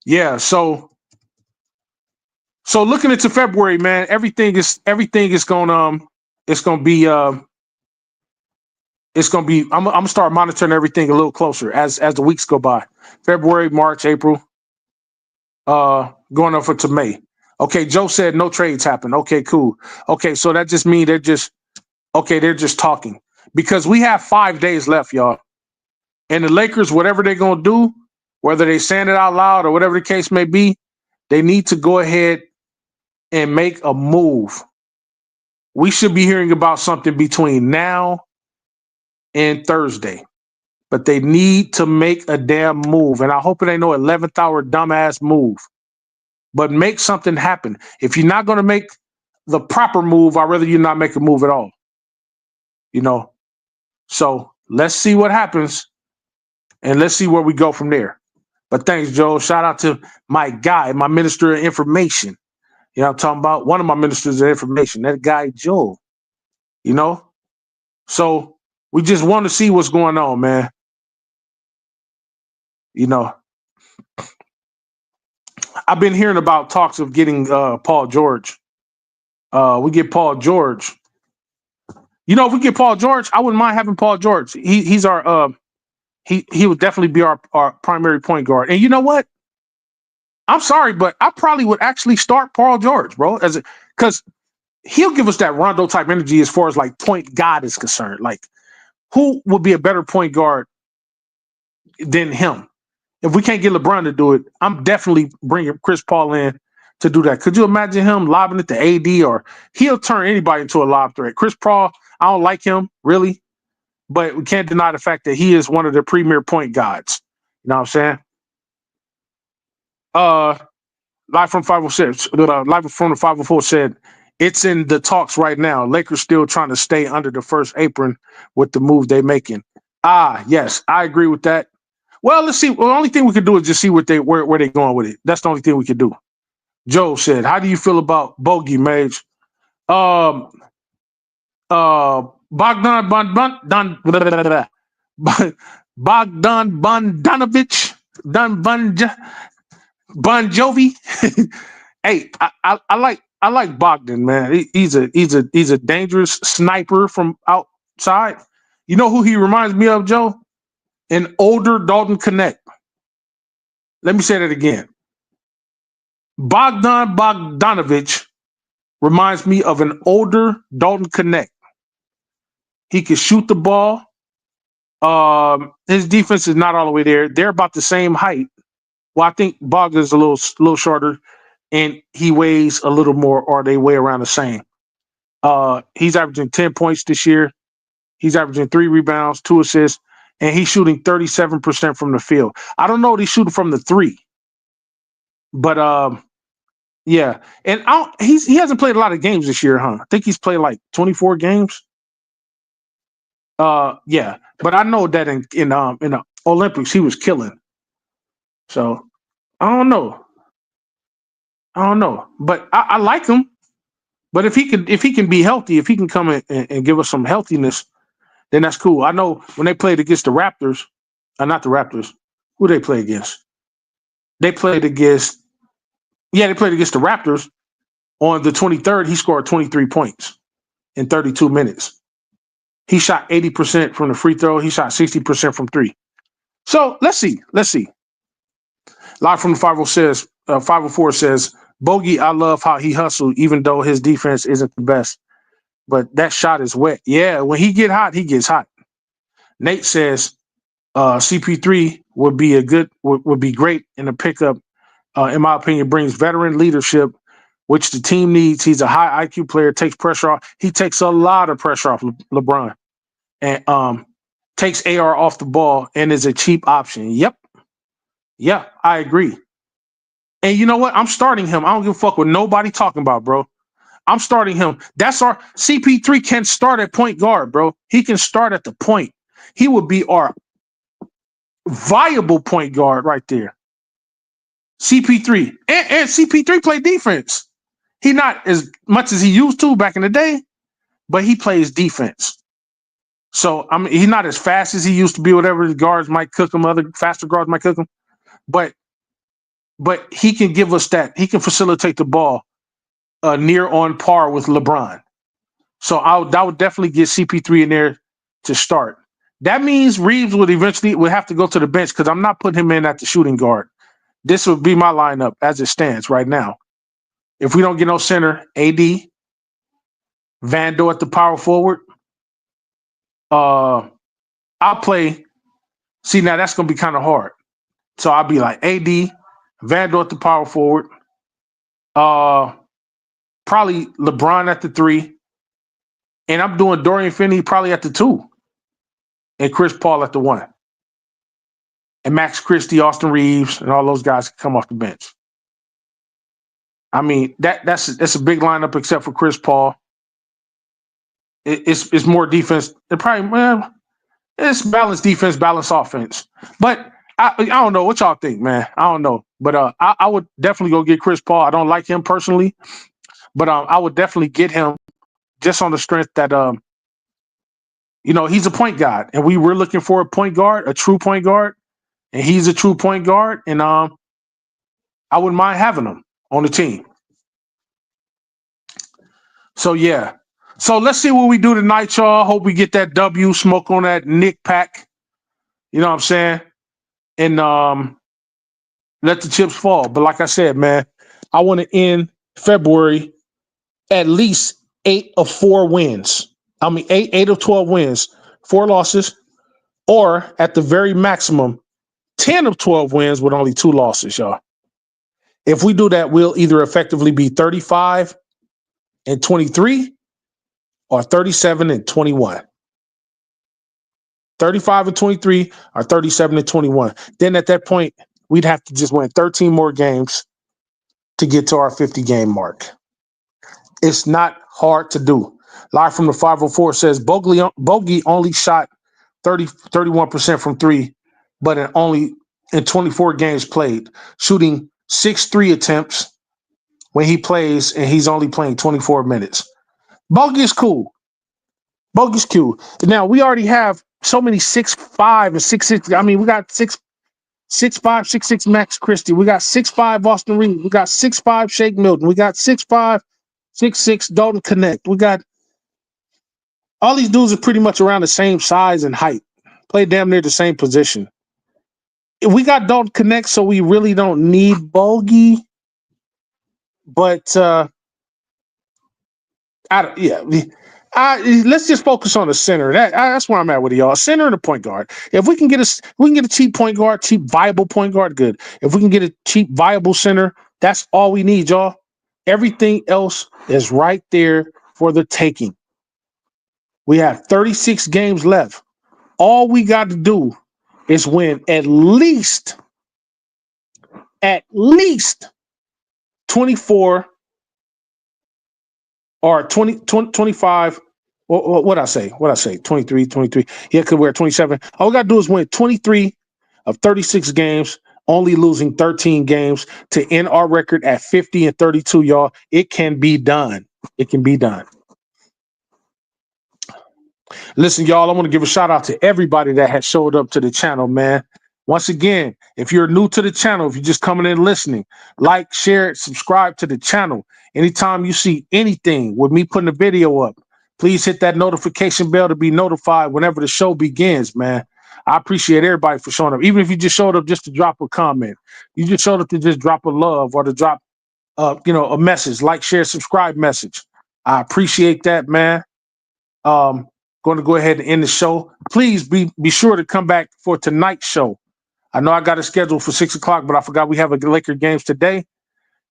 Yeah, so looking into February, man, everything is gonna be I'm gonna start monitoring everything a little closer as the weeks go by. February, March, April, going up to May. Okay, Joe said no trades happen. Okay, cool. Okay, so that just means they're just talking, because we have 5 days left, y'all. And the Lakers, whatever they're gonna do, whether they saying it out loud or whatever the case may be, they need to go ahead and make a move. We should be hearing about something between now and Thursday, but they need to make a damn move. And I hope it ain't no 11th hour dumbass move, but make something happen. If you're not going to make the proper move, I'd rather you not make a move at all. So let's see what happens, and let's see where we go from there. But thanks, Joe. Shout out to my guy, my minister of information. I'm talking about one of my ministers of information, that guy, Joe. So we just want to see what's going on, man. I've been hearing about talks of getting Paul George. We get Paul George. If we get Paul George, I wouldn't mind having Paul George. He's our he would definitely be our primary point guard. And you know what? I'm sorry, but I probably would actually start Paul George, bro, because he'll give us that Rondo type energy as far as like point guard is concerned. Like, who would be a better point guard than him? If we can't get LeBron to do it, I'm definitely bringing Chris Paul in to do that. Could you imagine him lobbing it to AD, or he'll turn anybody into a lob threat? Chris Paul, I don't like him, really, but we can't deny the fact that he is one of the premier point guards. You know what I'm saying? Uh, Live from 506, live from the 504 said, it's in the talks right now. Lakers still trying to stay under the first apron with the move they making. Ah, yes, I agree with that. Well, let's see. Well, the only thing we could do is just see what where they going with it. That's the only thing we could do. Joe said, how do you feel about Bogey, Mage? Um, Bogdan Bogdan Bogdanovich, Bon Jovi. Hey, I like Bogdan, man. He's a dangerous sniper from outside. You know who he reminds me of, Joe? An older Dalton Connect. Let me say that again. Bogdan Bogdanovich reminds me of an older Dalton Connect. He can shoot the ball. His defense is not all the way there. They're about the same height. Well, I think Bogdan's a little shorter, and he weighs a little more, or they weigh around the same. He's averaging 10 points this year. He's averaging 3 rebounds, 2 assists, and he's shooting 37% from the field. I don't know what he's shooting from the 3, but yeah. And he hasn't played a lot of games this year, huh? I think he's played like 24 games. Yeah, but I know that in the Olympics he was killing. So I don't know, but I like him. But if he can be healthy, if he can come in and give us some healthiness, then that's cool. I know when they played against the Raptors, not the Raptors, who they play against? They played against the Raptors on the 23rd. He scored 23 points in 32 minutes. He shot 80% from the free throw. He shot 60% from 3. So let's see. Live from the 504 says, Bogey, I love how he hustled, even though his defense isn't the best. But that shot is wet. Yeah, when he get hot, he gets hot. Nate says, CP3 would be great in a pickup. In my opinion, brings veteran leadership, which the team needs. He's a high IQ player, takes pressure off. He takes a lot of pressure off LeBron, and takes AR off the ball and is a cheap option. Yep. Yeah, I agree. And you know what? I'm starting him. I don't give a fuck what nobody talking about, bro. I'm starting him. That's our CP3 can start at point guard, bro. He can start at the point. He would be our viable point guard right there. CP3. And CP3 play defense. He not as much as he used to back in the day, but he plays defense. So I mean, he's not as fast as he used to be. Whatever his guards might cook him, other faster guards might cook him, but he can give us that. He can facilitate the ball near on par with LeBron. So that would definitely get CP3 in there to start. That means Reeves would have to go to the bench because I'm not putting him in at the shooting guard. This would be my lineup as it stands right now. If we don't get no center, AD, Vando at the power forward. I'll play. See, now that's going to be kind of hard. So I'll be like AD, Vando at the power forward. Probably LeBron at the 3. And I'm doing Dorian Finney probably at the 2. And Chris Paul at the 1. And Max Christie, Austin Reeves, and all those guys can come off the bench. I mean, that's a big lineup except for Chris Paul. It's more defense. It's balanced defense, balanced offense. But I don't know what y'all think, man. I don't know. But I would definitely go get Chris Paul. I don't like him personally, but I would definitely get him just on the strength that he's a point guard, and we were looking for a point guard, a true point guard, and he's a true point guard, and I wouldn't mind having him on the team. So yeah. So let's see what we do tonight, y'all. Hope we get that W, smoke on that Knick pack. You know what I'm saying? And let the chips fall. But like I said, man, I want to end February at least 8 of 4 wins. I mean, 8 of 12 wins, 4 losses, or at the very maximum, 10 of 12 wins with only 2 losses, y'all. If we do that, we'll either effectively be 35-23 or 37-21. 35 and 23 or 37 and 21. Then at that point, we'd have to just win 13 more games to get to our 50 game mark. It's not hard to do. Live from the 504 says Bogey only shot 31% from three, but in 24 games played, shooting 6 3 attempts when he plays, and he's only playing 24 minutes. Bogey is cool. Bogey's cool. Now we already have so many 6'5" and 6'6". I mean, we got 6'5", 6'6" Max Christie. We got 6'5" Austin Reed. We got 6'5" Shake Milton. We got 6'5", 6'6" Dalton Connect. We got all these dudes are pretty much around the same size and height. Play damn near the same position. We got Dalton Connect, so we really don't need Bogey. But let's just focus on the center. That's where I'm at with y'all. Center and a point guard. If we can get a cheap point guard, cheap viable point guard, good. If we can get a cheap viable center, that's all we need, y'all. Everything else is right there for the taking. We have 36 games left. All we got to do is win at least 24 or 25. What I say? 23. Yeah, because we're at 27. All we got to do is win 23 of 36 games, only losing 13 games to end our record at 50 and 32, y'all. It can be done. It can be done. Listen, y'all, I want to give a shout out to everybody that has showed up to the channel, man. Once again, if you're new to the channel, if you're just coming in listening, like, share, subscribe to the channel. Anytime you see anything with me putting a video up, please hit that notification bell to be notified whenever the show begins, man. I appreciate everybody for showing up. Even if you just showed up just to drop a comment, you just showed up to just drop a love or to drop, a message, like, share, subscribe message. I appreciate that, man. Going to go ahead and end the show. Please be sure to come back for tonight's show. I know I got it scheduled for 6 o'clock, but I forgot we have a Laker games today.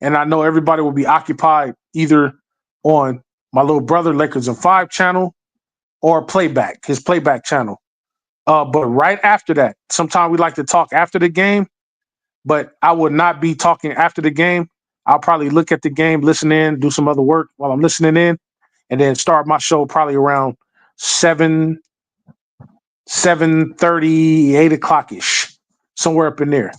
And I know everybody will be occupied either on my little brother Lakers in 5 channel or his playback channel. But right after that, sometimes we like to talk after the game, but I will not be talking after the game. I'll probably look at the game, listen in, do some other work while I'm listening in, and then start my show probably around 7:30, 8 o'clock-ish, somewhere up in there.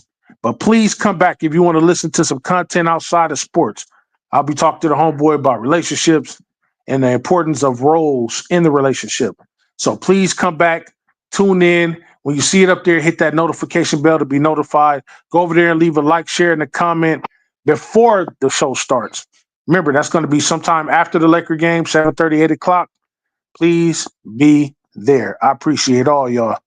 But please come back if you want to listen to some content outside of sports. I'll be talking to the homeboy about relationships and the importance of roles in the relationship. So please come back, tune in. When you see it up there, hit that notification bell to be notified. Go over there and leave a like, share, and a comment before the show starts. Remember, that's going to be sometime after the Laker game, 7:30, 8 o'clock. Please be there. I appreciate all y'all.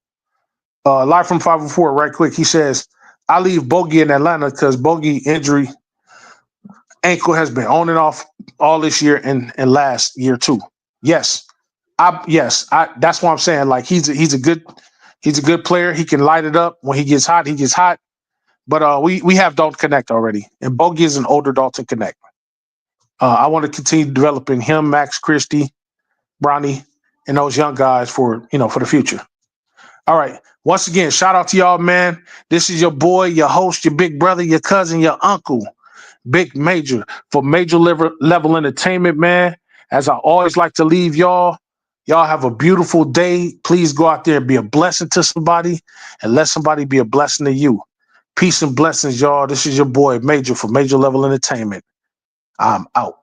Live from 504, right quick. He says, I leave Bogey in Atlanta because Bogey injury ankle has been on and off all this year and last year too. Yes. That's why I'm saying, like, he's a good player. He can light it up. When he gets hot, he gets hot. But we have Dalton Connect already. And Bogey is an older Dalton Connect. I want to continue developing him, Max Christie, Bronny, and those young guys for the future. All right. Once again, shout out to y'all, man. This is your boy, your host, your big brother, your cousin, your uncle, Big Major for Major Level Entertainment, man. As I always like to leave y'all have a beautiful day. Please go out there and be a blessing to somebody and let somebody be a blessing to you. Peace and blessings, y'all. This is your boy, Major for Major Level Entertainment. I'm out.